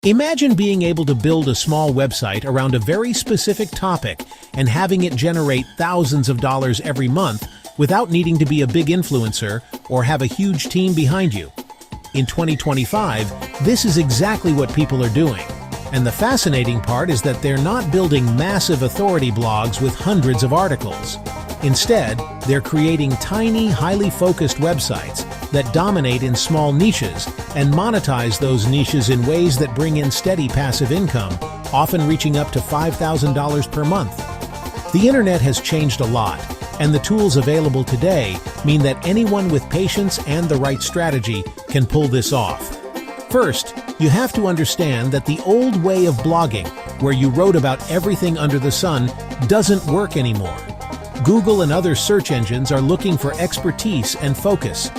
Imagine being able to build a small website around a very specific topic and having it generate thousands of dollars every month without needing to be a big influencer or have a huge team behind you. In 2025, this is exactly what people are doing. And the fascinating part is that they're not building massive authority blogs with hundreds of articles. Instead, they're creating tiny, highly focused websites that dominate in small niches and monetize those niches in ways that bring in steady passive income, often reaching up to $5,000 per month. The internet has changed a lot, and the tools available today mean that anyone with patience and the right strategy can pull this off. First, you have to understand that the old way of blogging, where you wrote about everything under the sun, doesn't work anymore. Google and other search engines are looking for expertise and focus.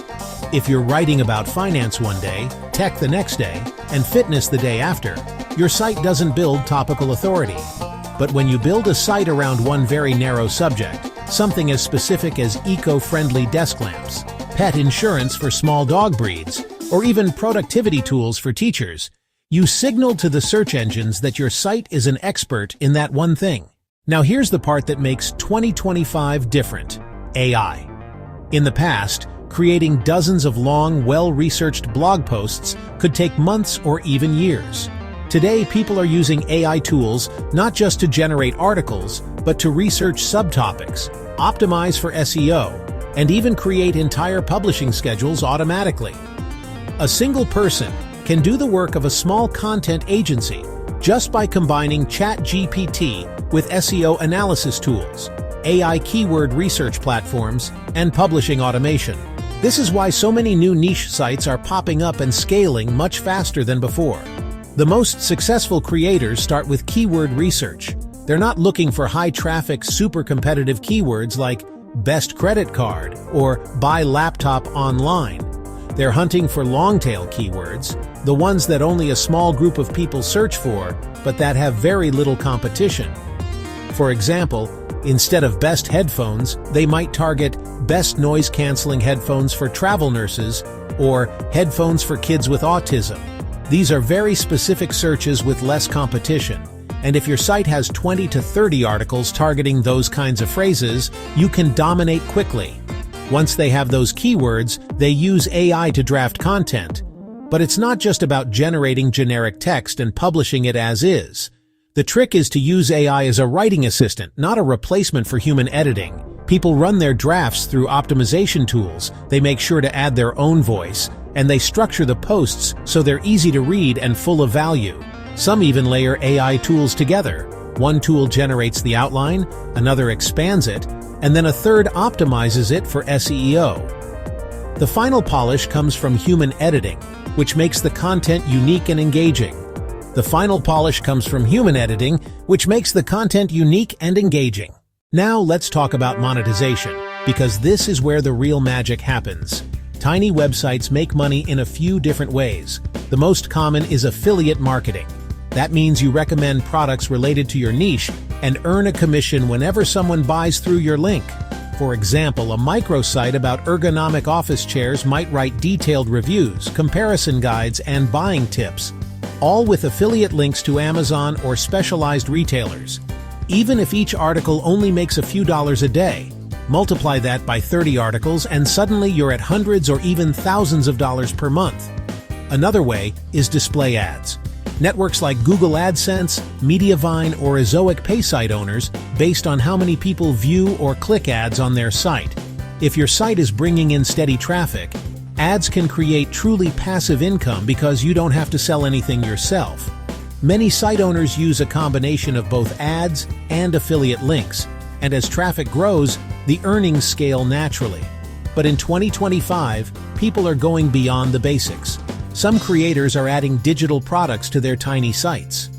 If you're writing about finance one day, tech the next day, and fitness the day after, your site doesn't build topical authority. But when you build a site around one very narrow subject, something as specific as eco-friendly desk lamps, pet insurance for small dog breeds, or even productivity tools for teachers, you signal to the search engines that your site is an expert in that one thing. Now here's the part that makes 2025 different: AI. In the past, creating dozens of long, well-researched blog posts could take months or even years. Today, people are using AI tools not just to generate articles, but to research subtopics, optimize for SEO, and even create entire publishing schedules automatically. A single person can do the work of a small content agency just by combining ChatGPT with SEO analysis tools, AI keyword research platforms, and publishing automation. This is why so many new niche sites are popping up and scaling much faster than before. The most successful creators start with keyword research. They're not looking for high-traffic, super-competitive keywords like best credit card or buy laptop online. They're hunting for long-tail keywords, the ones that only a small group of people search for, but that have very little competition. For example, instead of best headphones, they might target best noise-canceling headphones for travel nurses or headphones for kids with autism. These are very specific searches with less competition, and if your site has 20 to 30 articles targeting those kinds of phrases, you can dominate quickly. Once they have those keywords, they use AI to draft content. But it's not just about generating generic text and publishing it as is. The trick is to use AI as a writing assistant, not a replacement for human editing. People run their drafts through optimization tools, they make sure to add their own voice, and they structure the posts so they're easy to read and full of value. Some even layer AI tools together. One tool generates the outline, another expands it, and then a third optimizes it for SEO. The final polish comes from human editing, which makes the content unique and engaging. Now let's talk about monetization, because this is where the real magic happens. Tiny websites make money in a few different ways. The most common is affiliate marketing. That means you recommend products related to your niche and earn a commission whenever someone buys through your link. For example, a microsite about ergonomic office chairs might write detailed reviews, comparison guides, and buying tips, all with affiliate links to Amazon or specialized retailers. Even if each article only makes a few dollars a day, multiply that by 30 articles and suddenly you're at hundreds or even thousands of dollars per month. Another way is display ads. Networks like Google AdSense, Mediavine, or Ezoic pay site owners based on how many people view or click ads on their site. If your site is bringing in steady traffic, ads can create truly passive income because you don't have to sell anything yourself. Many site owners use a combination of both ads and affiliate links, and as traffic grows, the earnings scale naturally. But in 2025, people are going beyond the basics. Some creators are adding digital products to their tiny sites.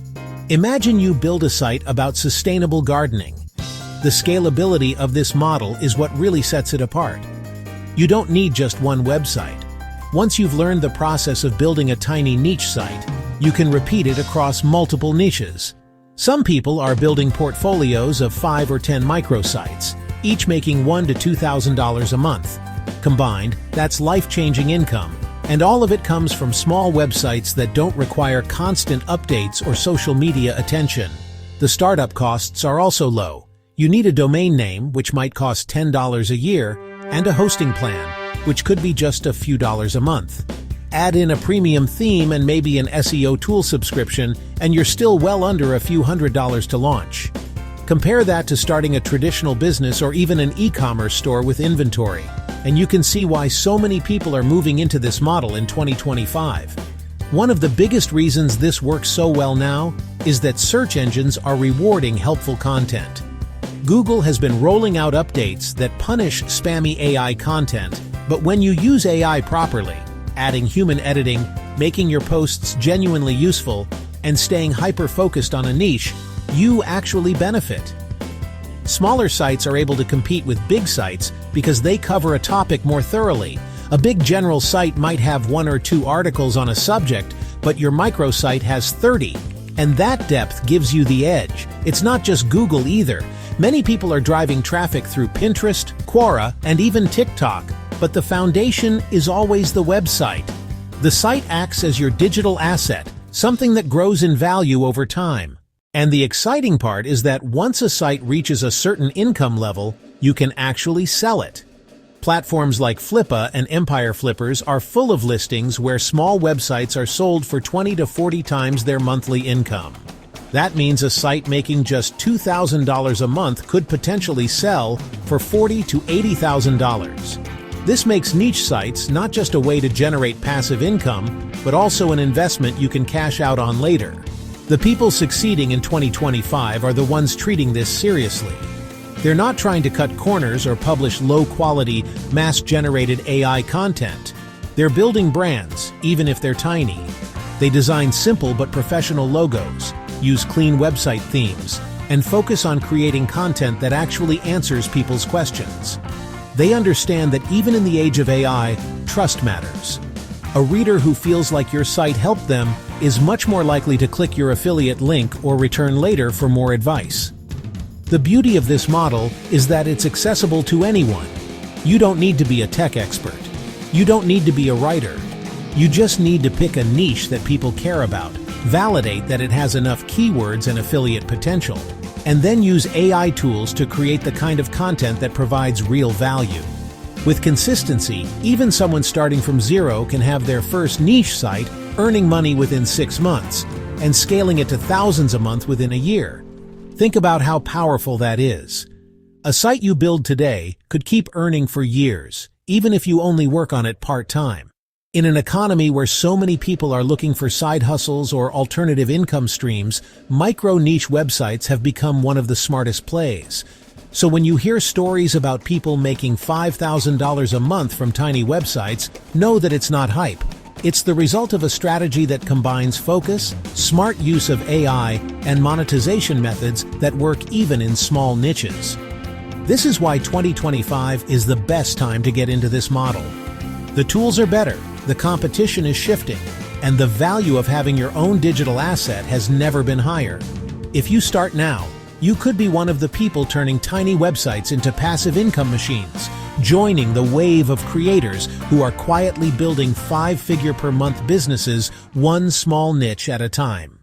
Imagine you build a site about sustainable gardening. The scalability of this model is what really sets it apart. You don't need just one website. Once you've learned the process of building a tiny niche site, you can repeat it across multiple niches. Some people are building portfolios of 5 or 10 microsites, each making $1,000 to $2,000 a month. Combined, that's life-changing income. And all of it comes from small websites that don't require constant updates or social media attention. The startup costs are also low. You need a domain name, which might cost $10 a year, and a hosting plan, which could be just a few dollars a month. Add in a premium theme and maybe an SEO tool subscription, and you're still well under a few $100s to launch. Compare that to starting a traditional business or even an e-commerce store with inventory, and you can see why so many people are moving into this model in 2025. One of the biggest reasons this works so well now is that search engines are rewarding helpful content. Google has been rolling out updates that punish spammy AI content, but when you use AI properly, adding human editing, making your posts genuinely useful, and staying hyper-focused on a niche, you actually benefit. Smaller sites are able to compete with big sites because they cover a topic more thoroughly. A big general site might have 1 or 2 articles on a subject, but your microsite has 30, and that depth gives you the edge. It's not just Google either. Many people are driving traffic through Pinterest, Quora, and even TikTok, but the foundation is always the website. The site acts as your digital asset, something that grows in value over time. And the exciting part is that once a site reaches a certain income level, you can actually sell it. Platforms like Flippa and Empire Flippers are full of listings where small websites are sold for 20 to 40 times their monthly income. That means a site making just $2,000 a month could potentially sell for $40,000 to $80,000. This makes niche sites not just a way to generate passive income, but also an investment you can cash out on later. The people succeeding in 2025 are the ones treating this seriously. They're not trying to cut corners or publish low-quality, mass-generated AI content. They're building brands, even if they're tiny. They design simple but professional logos, use clean website themes, and focus on creating content that actually answers people's questions. They understand that even in the age of AI, trust matters. A reader who feels like your site helped them is much more likely to click your affiliate link or return later for more advice. The beauty of this model is that it's accessible to anyone. You don't need to be a tech expert. You don't need to be a writer. You just need to pick a niche that people care about, validate that it has enough keywords and affiliate potential, and then use AI tools to create the kind of content that provides real value. With consistency, even someone starting from zero can have their first niche site earning money within 6 months and scaling it to thousands a month within a year. Think about how powerful that is. A site you build today could keep earning for years, even if you only work on it part-time. In an economy where so many people are looking for side hustles or alternative income streams, micro-niche websites have become one of the smartest plays. So when you hear stories about people making $5,000 a month from tiny websites, know that it's not hype. It's the result of a strategy that combines focus, smart use of AI, and monetization methods that work even in small niches. This is why 2025 is the best time to get into this model. The tools are better, the competition is shifting, and the value of having your own digital asset has never been higher. If you start now, you could be one of the people turning tiny websites into passive income machines, joining the wave of creators who are quietly building 5-figure per month businesses, one small niche at a time.